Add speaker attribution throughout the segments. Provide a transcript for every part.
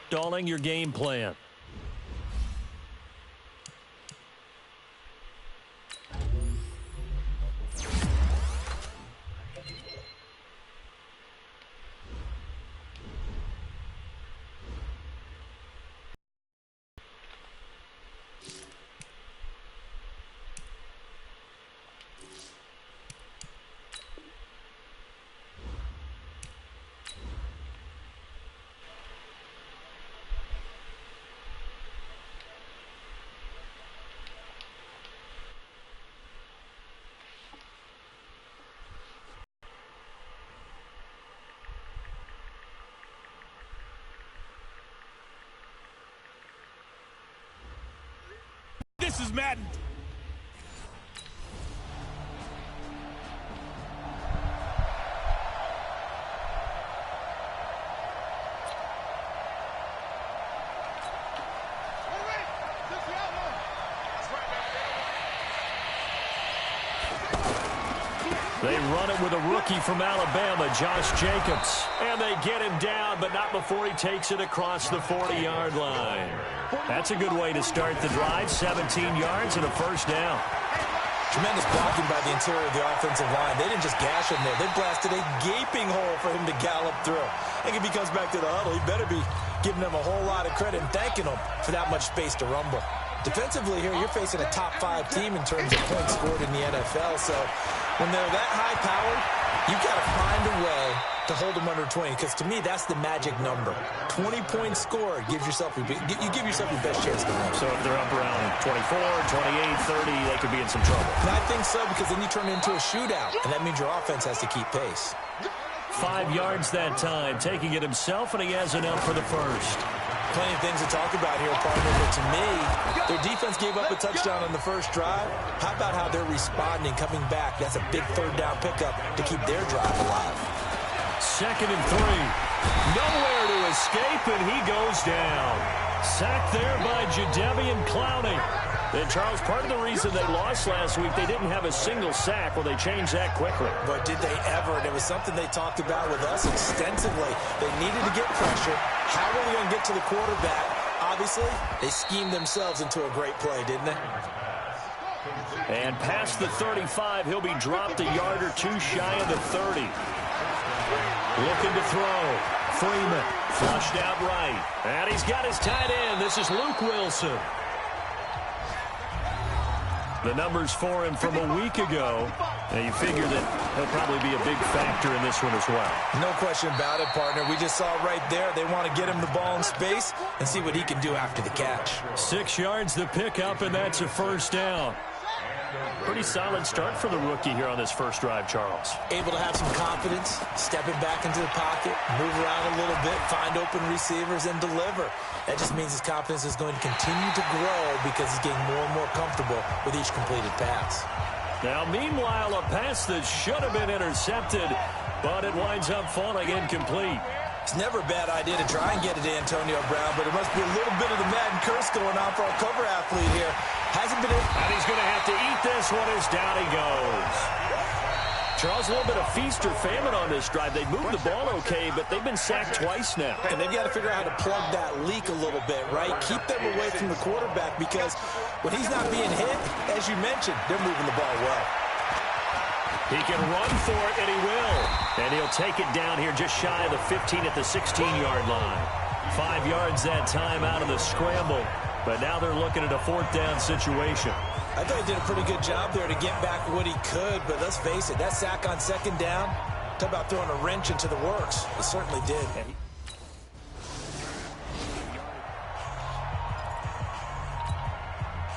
Speaker 1: Stalling your game plan.
Speaker 2: This is Madden.
Speaker 1: They run it with a rookie from Alabama, Josh Jacobs. And they get him down, but not before he takes it across the 40-yard line. That's a good way to start the drive. 17 yards and a first down.
Speaker 3: Tremendous blocking by the interior of the offensive line. They didn't just gash him there. They blasted a gaping hole for him to gallop through. I think if he comes back to the huddle, he better be giving them a whole lot of credit and thanking them for that much space to rumble. Defensively here, you're facing a top-5 team in terms of points scored in the NFL. So when they're that high-powered, you've got to find a way to hold them under 20, because to me, that's the magic number. 20 points scored gives yourself you give yourself your best chance to win.
Speaker 1: So if they're up around 24, 28, 30, they could be in some trouble.
Speaker 3: And I think so, because then you turn it into a shootout, and that means your offense has to keep pace.
Speaker 1: 5 yards that time, taking it himself, and he has enough for the first.
Speaker 3: Plenty of things to talk about here, partner, but to me, their defense gave up a touchdown on the first drive. How about how they're responding, coming back? That's a big third-down pickup to keep their drive alive.
Speaker 1: 2nd and 3. Nowhere to escape, and he goes down. Sacked there by Jadeveon Clowney. And, Charles, part of the reason they lost last week, they didn't have a single sack. Well, they changed that quickly.
Speaker 3: But did they ever? And it was something they talked about with us extensively. They needed to get pressure. How were they going to get to the quarterback? Obviously, they schemed themselves into a great play, didn't they?
Speaker 1: And past the 35, he'll be dropped a yard or two shy of the 30. Looking to throw. Freeman flushed out right. And he's got his tight end. This is Luke Wilson. The numbers for him from a week ago. Now you figure that he'll probably be a big factor in this one as well.
Speaker 3: No question about it, partner. We just saw right there. They want to get him the ball in space and see what he can do after the catch.
Speaker 1: 6 yards the pickup, and that's a first down. Pretty solid start for the rookie here on this first drive, Charles.
Speaker 3: Able to have some confidence, stepping back into the pocket, move around a little bit, find open receivers, and deliver. That just means his confidence is going to continue to grow because he's getting more and more comfortable with each completed pass.
Speaker 1: Now, meanwhile, a pass that should have been intercepted, but it winds up falling incomplete.
Speaker 3: It's never a bad idea to try and get it to Antonio Brown, but it must be a little bit of the Madden curse going on for our cover athlete here. Hasn't been it.
Speaker 1: And he's going to have to eat this one as down he goes. Charles, a little bit of feast or famine on this drive. They moved the ball okay, but they've been sacked twice now.
Speaker 3: And they've got to figure out how to plug that leak a little bit, right? Keep them away from the quarterback, because when he's not being hit, as you mentioned, they're moving the ball well.
Speaker 1: He can run for it, and he will. And he'll take it down here just shy of the 15 at the 16-yard line. 5 yards that time out of the scramble. But now they're looking at a 4th down situation.
Speaker 3: I thought he did a pretty good job there to get back what he could, but let's face it, that sack on 2nd down, talk about throwing a wrench into the works. It certainly did.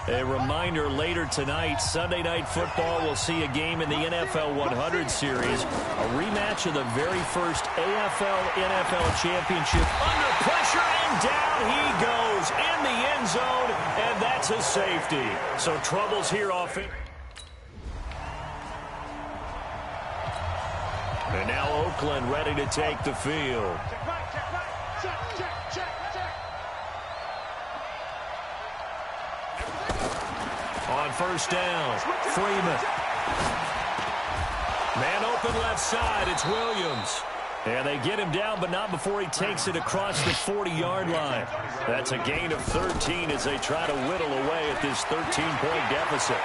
Speaker 1: A reminder, later tonight, Sunday Night Football will see a game in the NFL 100 series, a rematch of the very first AFL-NFL championship. Under pressure, and down he goes in the end zone, and that's a safety. So troubles here offensively. And now Oakland ready to take the field. On 1st down, Freeman. Man open left side, it's Williams. And they get him down, but not before he takes it across the 40-yard line. That's a gain of 13 as they try to whittle away at this 13-point deficit.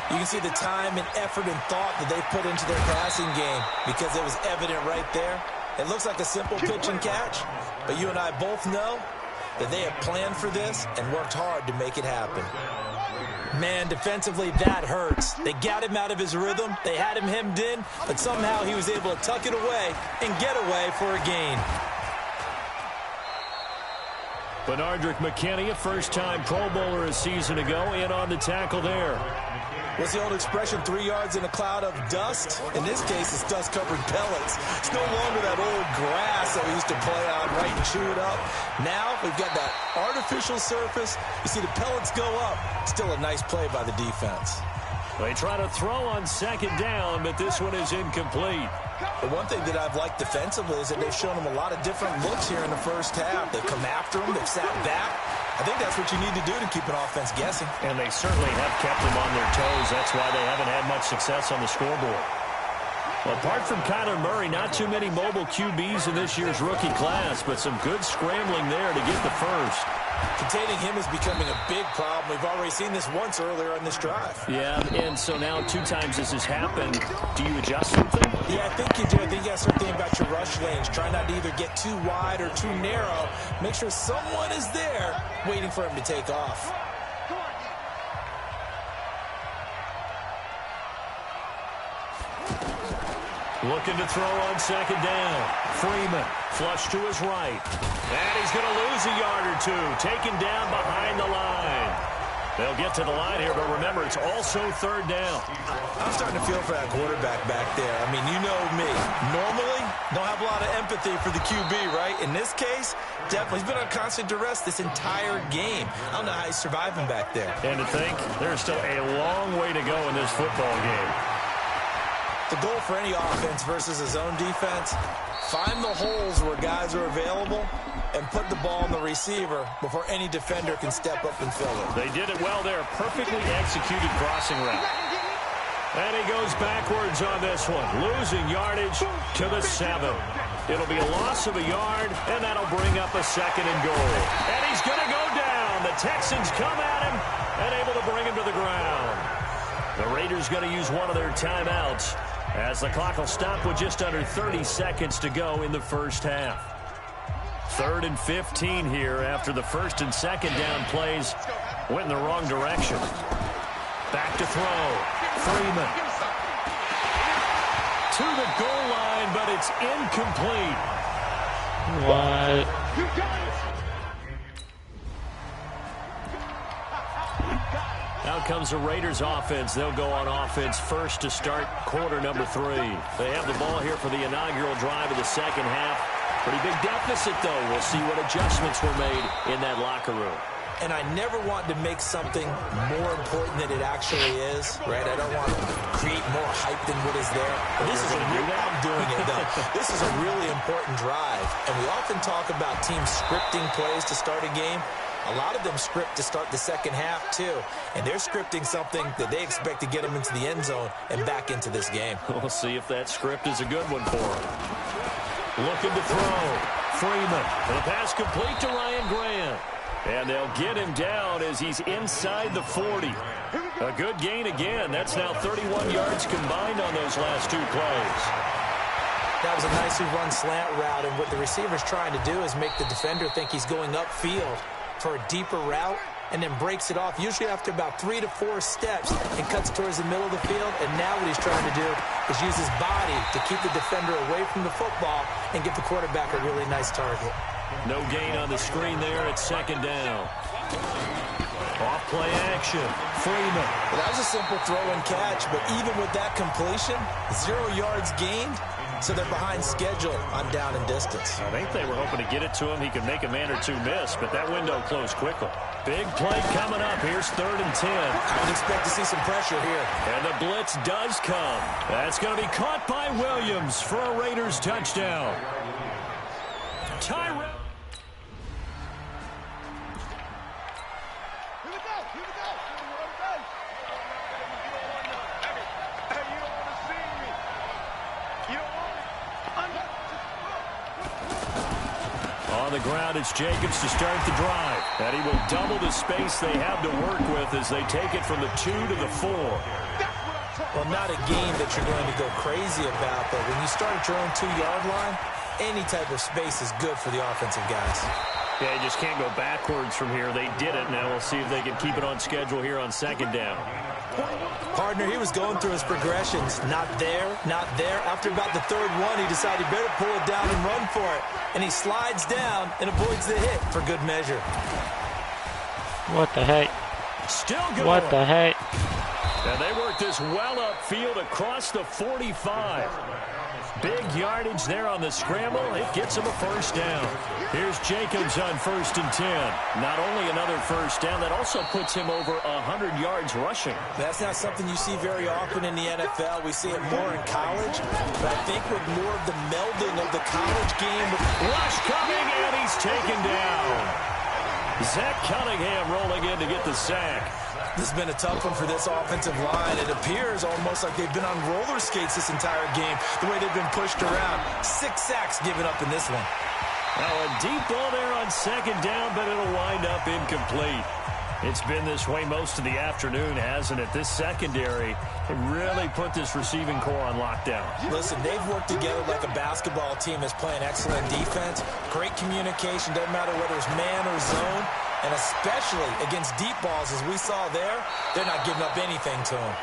Speaker 3: You can see the time and effort and thought that they put into their passing game because it was evident right there. It looks like a simple pitch and catch, but you and I both know that they have planned for this and worked hard to make it happen. Man, defensively, that hurts. They got him out of his rhythm. They had him hemmed in, but somehow he was able to tuck it away and get away for a gain.
Speaker 1: Benardrick McKinney, a first-time Pro Bowler a season ago, in on the tackle there.
Speaker 3: What's the old expression, 3 yards in a cloud of dust? In this case, it's dust-covered pellets. It's no longer that old grass that we used to play on, right, and chew it up. Now we've got that artificial surface. You see the pellets go up. Still a nice play by the defense.
Speaker 1: They try to throw on second down, but this one is incomplete.
Speaker 3: The one thing that I've liked defensively is that they've shown them a lot of different looks here in the first half. They've come after them. They've sat back. I think that's what you need to do to keep an offense guessing.
Speaker 1: And they certainly have kept them on their toes. That's why they haven't had much success on the scoreboard. Well, apart from Kyler Murray, not too many mobile QBs in this year's rookie class, but some good scrambling there to get the first.
Speaker 3: Containing him is becoming a big problem. We've already seen this once earlier on this drive.
Speaker 1: Yeah, and so now 2 times this has happened. Do you adjust something?
Speaker 3: Yeah, I think you do. I think you got to start thinking about your rush lanes. Try not to either get too wide or too narrow. Make sure someone is there waiting for him to take off.
Speaker 1: Looking to throw on second down. Freeman, flush to his right. And he's going to lose a yard or two. Taken down behind the line. They'll get to the line here, but remember, it's also third down.
Speaker 3: I'm starting to feel for that quarterback back there. I mean, you know me. Normally, don't have a lot of empathy for the QB, right? In this case, definitely. He's been on constant duress this entire game. I don't know how he's surviving back there.
Speaker 1: And to think, there's still a long way to go in this football game.
Speaker 3: The goal for any offense versus a zone defense, find the holes where guys are available and put the ball on the receiver before any defender can step up and fill it.
Speaker 1: They did it well there. Perfectly executed crossing route. And he goes backwards on this one. Losing yardage to the 7. It'll be a loss of a yard, and that'll bring up a second and goal. And he's going to go down. The Texans come at him and able to bring him to the ground. The Raiders going to use one of their timeouts, as the clock will stop with just under 30 seconds to go in the first half. 3rd and 15 here after the first and second down plays went in the wrong direction. Back to throw. Freeman. To the goal line, but it's incomplete.
Speaker 4: What?
Speaker 1: Out comes the Raiders offense. They'll go on offense first to start quarter number 3. They have the ball here for the inaugural drive of the second half. Pretty big deficit, though. We'll see what adjustments were made in that locker room.
Speaker 3: And I never want to make something more important than it actually is, right? I don't want to create more hype than what is there. But this is I'm doing it, though. This is a really important drive. And we often talk about teams scripting plays to start a game. A lot of them script to start the second half, too. And they're scripting something that they expect to get them into the end zone and back into this game.
Speaker 1: We'll see if that script is a good one for them. Looking to throw. Freeman. The pass complete to Ryan Grant. And they'll get him down as he's inside the 40. A good gain again. That's now 31 yards combined on those last 2 plays.
Speaker 3: That was a nicely run slant route, and what the receiver's trying to do is make the defender think he's going upfield for a deeper route, and then breaks it off, usually after about 3 to 4 steps, and cuts towards the middle of the field. And now what he's trying to do is use his body to keep the defender away from the football and give the quarterback a really nice target.
Speaker 1: No gain on the screen there at second down. Off play action. Freeman.
Speaker 3: Well, that was a simple throw and catch, but even with that completion, 0 yards gained, so they're behind schedule on down and distance.
Speaker 1: I think they were hoping to get it to him. He could make a man or 2 miss, but that window closed quickly. Big play coming up. Here's 3rd and 10.
Speaker 3: I would expect to see some pressure here.
Speaker 1: And the blitz does come. That's going to be caught by Williams for a Raiders touchdown. Tyrell. the ground. It's Jacobs to start the drive. And he will double the space they have to work with as they take it from the 2 to the 4.
Speaker 3: Well, not a game that you're going to go crazy about, but when you start at your own 2-yard line, any type of space is good for the offensive guys.
Speaker 1: Yeah, you just can't go backwards from here. They did it. Now we'll see if they can keep it on schedule here on 2nd down.
Speaker 3: Partner, he was going through his progressions. Not there, not there. After about the 3rd one, he decided he better pull it down and run for it. And he slides down and avoids the hit for good measure.
Speaker 4: What the heck?
Speaker 1: Still going.
Speaker 4: What the heck?
Speaker 1: And they work this well upfield across the 45. Big yardage there on the scramble. It gets him a 1st down. Here's Jacobs on 1st and 10. Not only another 1st down, that also puts him over 100 yards rushing.
Speaker 3: That's not something you see very often in the NFL. We see it more in college. But I think with more of the melding of the college game.
Speaker 1: Rush coming, and he's taken down. Zach Cunningham rolling in to get the sack.
Speaker 3: This has been a tough one for this offensive line. It appears almost like they've been on roller skates this entire game, the way they've been pushed around. 6 sacks given up in this one.
Speaker 1: Now a deep ball there on 2nd down, but it'll wind up incomplete. It's been this way most of the afternoon, hasn't it? This secondary really put this receiving core on lockdown.
Speaker 3: Listen, they've worked together like a basketball team that's playing excellent defense. Great communication, doesn't matter whether it's man or zone. And especially against deep balls, as we saw there, they're not giving up anything to him.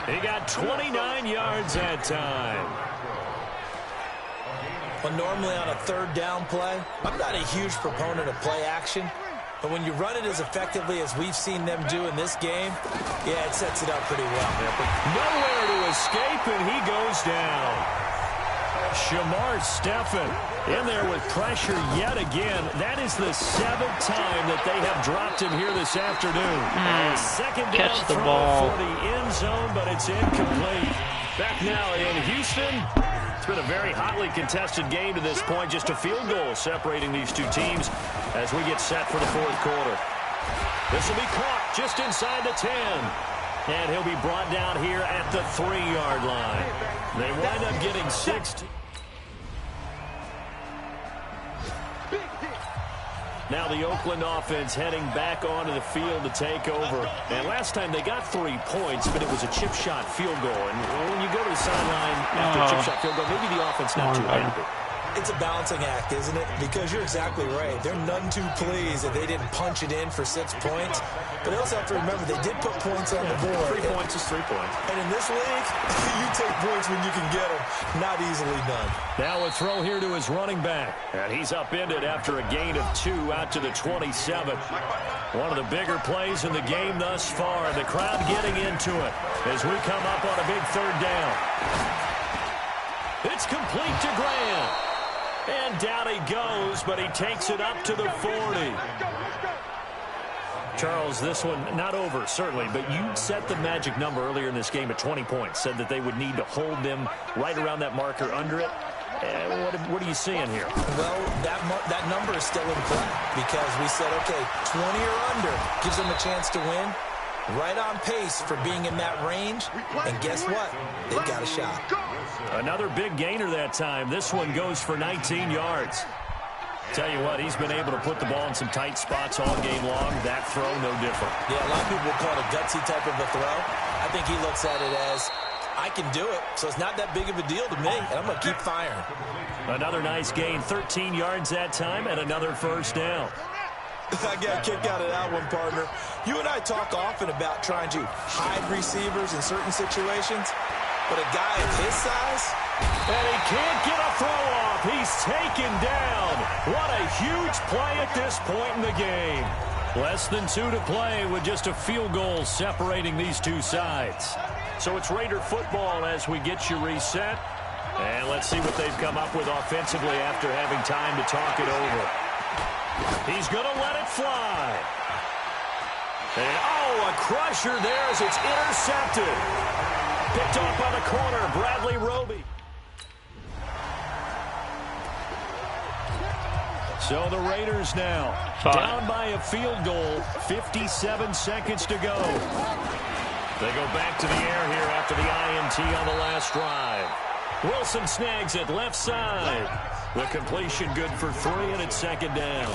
Speaker 1: He got 29 yards that time.
Speaker 3: Well, normally on a 3rd down play, I'm not a huge proponent of play action. But when you run it as effectively as we've seen them do in this game, yeah, it sets it up pretty well.
Speaker 1: Nowhere to escape, and he goes down. Shamar Stephen in there with pressure yet again. That is the 7th time that they have dropped him here this afternoon. 2nd down
Speaker 4: Catch the
Speaker 1: throw
Speaker 4: ball
Speaker 1: for the end zone, but it's incomplete. Back now in Houston. It's been a very hotly contested game to this point. Just a field goal separating these two teams as we get set for the 4th quarter. This will be caught just inside the 10. And he'll be brought down here at the 3-yard line. They wind up getting 6. Now the Oakland offense heading back onto the field to take over. And last time they got 3 points, but it was a chip shot field goal. And when you go to the sideline after a chip shot field goal, maybe the offense not too happy.
Speaker 3: It's a balancing act, isn't it? Because you're exactly right. They're none too pleased that they didn't punch it in for 6 points. But they also have to remember they did put points on the board.
Speaker 1: 3 points is 3 points.
Speaker 3: And in this league, you take points when you can get them. Not easily done.
Speaker 1: Now a throw here to his running back. And he's upended after a gain of 2 out to the 27. One of the bigger plays in the game thus far. The crowd getting into it as we come up on a big 3rd down. It's complete to Grant. And down he goes, but he takes it up to the 40. Charles, this one not over, certainly, but you set the magic number earlier in this game at 20 points. Said that they would need to hold them right around that marker under it. What are you seeing here?
Speaker 3: Well, that number is still in play because we said, okay, 20 or under gives them a chance to win. Right on pace for being in that range. And guess what? They've got a shot.
Speaker 1: Another big gainer that time. This one goes for 19 yards. Tell you what, he's been able to put the ball in some tight spots all game long. That throw, no different.
Speaker 3: Yeah, a lot of people call it a gutsy type of a throw. I think he looks at it as, I can do it, so it's not that big of a deal to me, and I'm going to keep firing.
Speaker 1: Another nice gain, 13 yards that time, and another 1st down.
Speaker 3: I got a kick out of that one, partner. You and I talk often about trying to hide receivers in certain situations, but a guy of his size,
Speaker 1: and he can't get a throw off. He's taken down. What a huge play at this point in the game. Less than 2 to play with just a field goal separating these two sides. So it's Raider football as we get you reset. And let's see what they've come up with offensively after having time to talk it over. He's going to let it fly. And, a crusher there as it's intercepted. Picked off by the corner, Bradley Roby. So the Raiders now down by a field goal, 57 seconds to go. They go back to the air here after the INT on the last drive. Wilson snags it left side. The completion good for 3, and it's second down.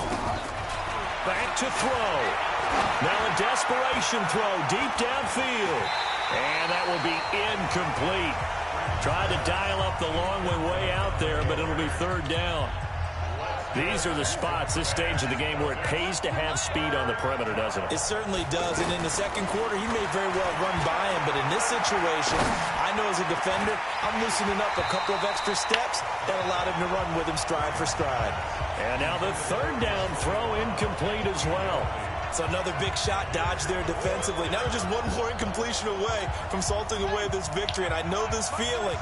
Speaker 1: Back to throw. Now a desperation throw deep downfield. And that will be incomplete. Tried to dial up the long way out there, but it'll be third down. These are the spots, this stage of the game, where it pays to have speed on the perimeter, doesn't it?
Speaker 3: It certainly does. And in the second quarter, he may very well run by him. But in this situation, I know as a defender, I'm loosening up a couple of extra steps that allowed him to run with him stride for stride.
Speaker 1: And now the third down throw incomplete as well.
Speaker 3: So another big shot dodged there defensively. Now just one more incompletion away from salting away this victory. And I know this feeling.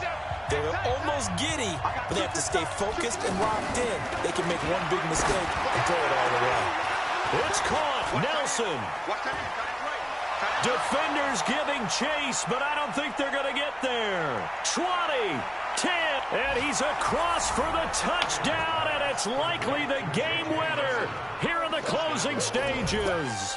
Speaker 3: They're almost giddy, but they have to stay focused and locked in. They can make one big mistake and throw it all away.
Speaker 1: It's caught. Nelson. Defenders giving chase, but I don't think they're going to get there. 20, 10, and he's across for the touchdown, and it's likely the game winner here in the closing stages.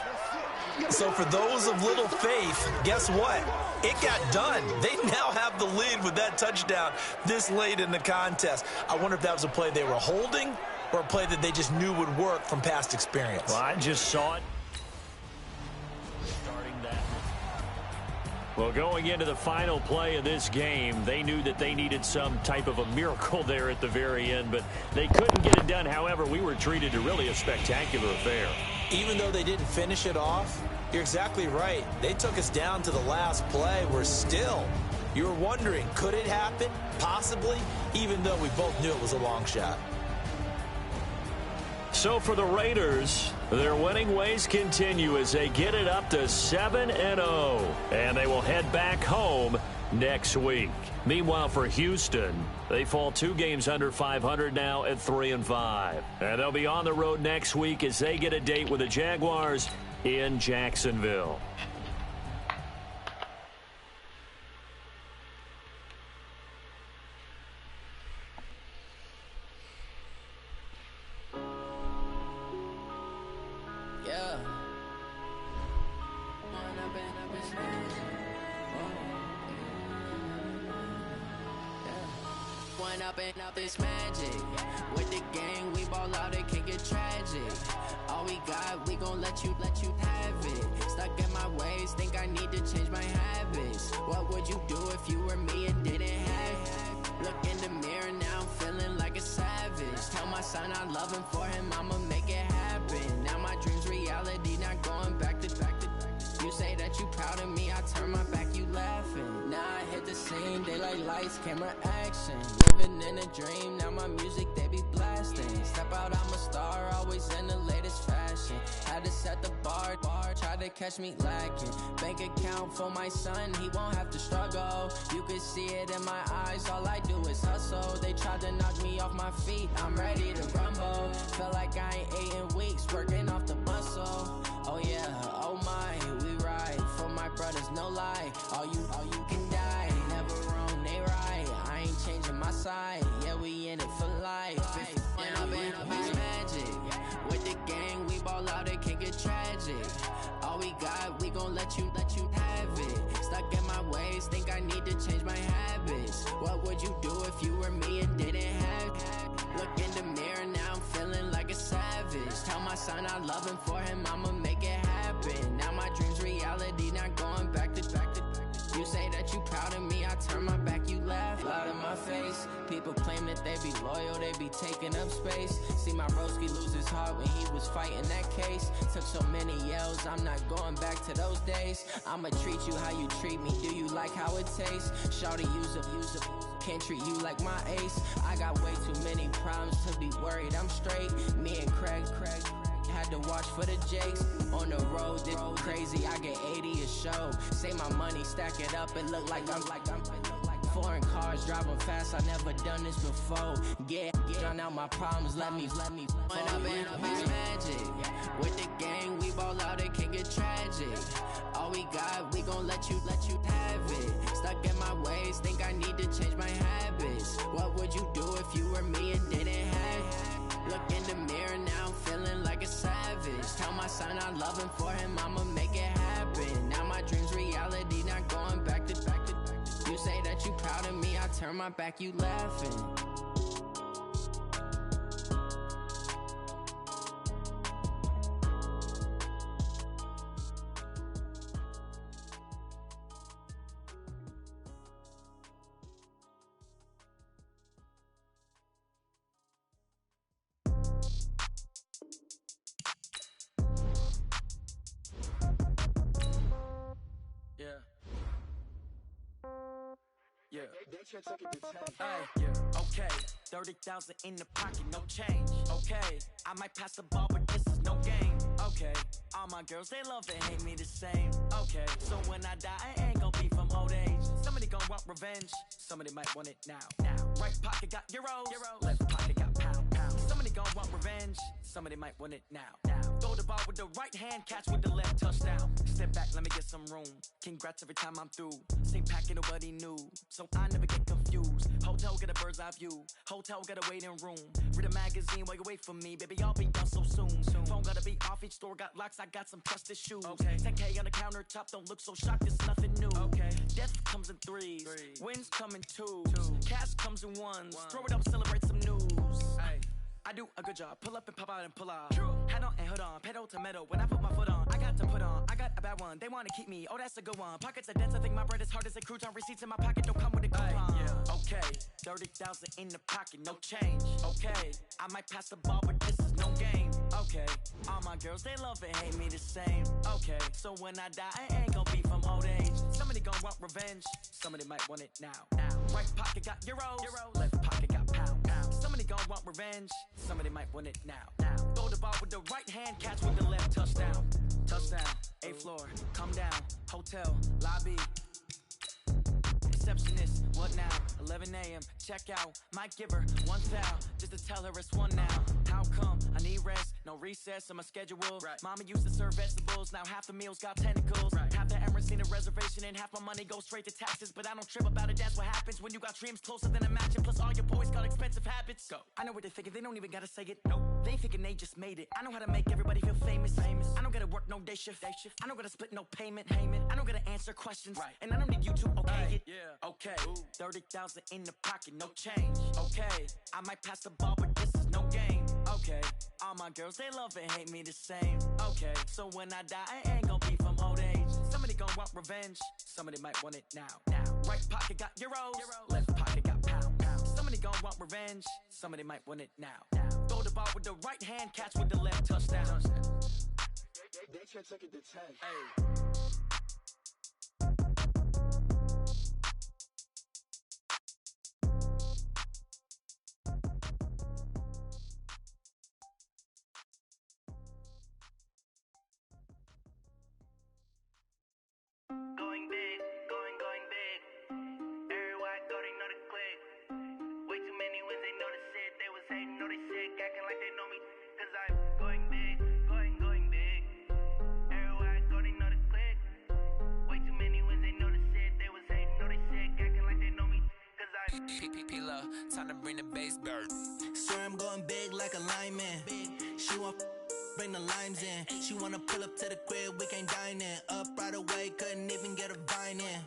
Speaker 3: So for those of little faith, guess what? It got done. They now have the lead with that touchdown this late in the contest. I wonder if that was a play they were holding or a play that they just knew would work from past experience.
Speaker 1: Well, I just saw it. Starting that. Well, going into the final play of this game, they knew that they needed some type of a miracle there at the very end, but they couldn't get it done. However, we were treated to really a spectacular affair.
Speaker 3: Even though they didn't finish it off, you're exactly right. They took us down to the last play. We're still, you were wondering, could it happen? Possibly, even though we both knew it was a long shot.
Speaker 1: So for the Raiders, their winning ways continue as they get it up to 7-0. And they will head back home next week. Meanwhile, for Houston, they fall 2 games under 500 now at 3-5. And they'll be on the road next week as they get a date with the Jaguars in Jacksonville.
Speaker 5: Up this magic with the gang, we ball out, it can get tragic. All we got, we gon' let you have it. Stuck in my ways, think I need to change my habits. What would you do if you were me and didn't have it? Look in the mirror now, I'm feeling like a savage. Tell my son I love him, for him I'ma make it happen. Now my dreams reality, not going back to. You say that you proud of me, I turn my back, you laughing. Now I hit the scene, daylight lights, camera action. Living in a dream, now my music, they be blasting. Step out, I'm a star, always in the latest fashion. Had to set the bar, try to catch me lacking. Bank account for my son, he won't have to struggle. You can see it in my eyes, all I do is hustle. They tried to knock me off my feet, I'm ready to rumble. Feel like I ain't ate in weeks, working off the muscle. Oh yeah, oh my, we ride for my brothers, no lie. All you can die, never wrong, they right. I ain't changing my side, yeah, we in it for life. When I've been magic with the gang, we ball out, it can get tragic. All we got, we gon' let you have it. Stuck in my ways, think I need to change my habits. What would you do if you were me and didn't have it? Look in the mirror now, I'm feeling like a savage. Tell my son I love him, for him I'ma make it happen. Now my dreams reality, not going back to. You say that you proud of me, I turn my back, you laugh loud in my face. People claim that they be loyal, they be taking up space. See my broski lose his heart when he was fighting that case. Took so many yells, I'm not going back to those days. I'ma treat you how you treat me, do you like how it tastes? Shawty use up, can't treat you like my ace. I got way too many problems to be worried, I'm straight. Me and Craig had to watch for the Jakes. On the road, this crazy, I get 80 a show. Say my money, stack it up, it look like I'm foreign cars, driving fast, I never done this before. Get drown out my problems, let me When I've been magic with the gang, we ball out, it can get tragic. All we got, we gon' let you have it. Stuck in my ways, think I need to change my habits. What would you do if you were me and didn't have it? Look in the mirror now, I'm feeling like a savage. Tell my son I love him, for him I'ma make it happen. Now my dreams reality, not going back to. You say that you proud of me, I turn my back, you laughing.
Speaker 1: And now the 2-point conversion. 2 minutes left in the game. It's 7-0
Speaker 5: You say that you proud of me, I turn my back, you laughing. Okay, 30,000 in the pocket, no change. Okay, I might pass the ball, but this is no game. Okay, all my girls, they love and hate me the same. Okay, so when I die, I ain't gon' be from old age. Somebody gon' want revenge, somebody might want it now. Right pocket got euros, left pocket got pound. Somebody gon' want revenge, somebody might want it now. Throw the ball with the right hand, catch with the left, touchdown. Step back, let me get some room. Congrats every time I'm through. Same packet, nobody knew, so I never get confused. Hotel get a bird's eye view, hotel got a waiting room. Read a magazine while you wait for me, baby, I'll be done so soon. Phone gotta be off, each store got locks, I got some trusted shoes. 10K on the countertop, don't look so shocked, it's nothing new. Death comes in threes, wins come in twos, cash comes in ones. Throw it up, celebrate some news. I do a good job, pull up and pop out and pull out. Head on and hood on, pedal to metal. When I put my foot on, I got to put on. I got a bad one, they wanna keep me, oh that's a good one. Pockets are dense, I think my bread is hard as a crouton. Receipts in my pocket don't come with a coupon. Okay, 30,000 in the pocket, no change. Okay, I might pass the ball, but this is no game. Okay, all my girls, they love and hate me the same. Okay, so when I die, I ain't gon' be from old age. Somebody gon' want revenge, somebody might want it now. Right pocket got euros, left pocket got pound. Somebody gon' want revenge, somebody might want it now. Throw the ball with the right hand, catch with the left, touchdown. Touchdown, 8th floor, come down, hotel, lobby. Receptionist, what now? 11 a.m., check out. Might give her one foul, just to tell her it's one now. How come? I need rest, no recess on my schedule. Mama used to serve vegetables, now half the meals got tentacles. Half the Emirates need a reservation and half my money goes straight to taxes. But I don't trip about it, that's what happens when you got dreams closer than a match. And plus all your boys got expensive habits. Go. I know what they're thinking, they don't even gotta say it. Nope. They thinking they just made it. I know how to make everybody feel famous. I don't gotta work no day shift. I don't gotta split no payment. I don't gotta answer questions. And I don't need you to okay it. Okay, 30,000 in the pocket, no change. Okay, I might pass the ball, but this is no game. Okay, all my girls, they love and hate me the same. Okay, so when I die, I ain't gon' be from old age. Somebody gon' want revenge, somebody might want it now. Right pocket got euros, left pocket got pound. Somebody gon' want revenge, somebody might want it now. Throw the ball with the right hand, catch with the left, touchdown.
Speaker 6: They took it to 10.
Speaker 7: Going big, going big. Everywhere I go, they know the click. Way too many wins, they know the shit. They was hating, know they sick, acting like they know me. Cause I'm going big, going big. Everywhere I go, they know the click. Way too many wins, they know the shit. They was hating, know they sick, acting like they know me. Cause I'm
Speaker 5: P-P-P-Lo, time to bring the bass back.
Speaker 8: Swear I'm going big like a lineman. She want bring the limes in. She wanna pull up to the crib, we can't dine in. Up right away, couldn't even get a vine in.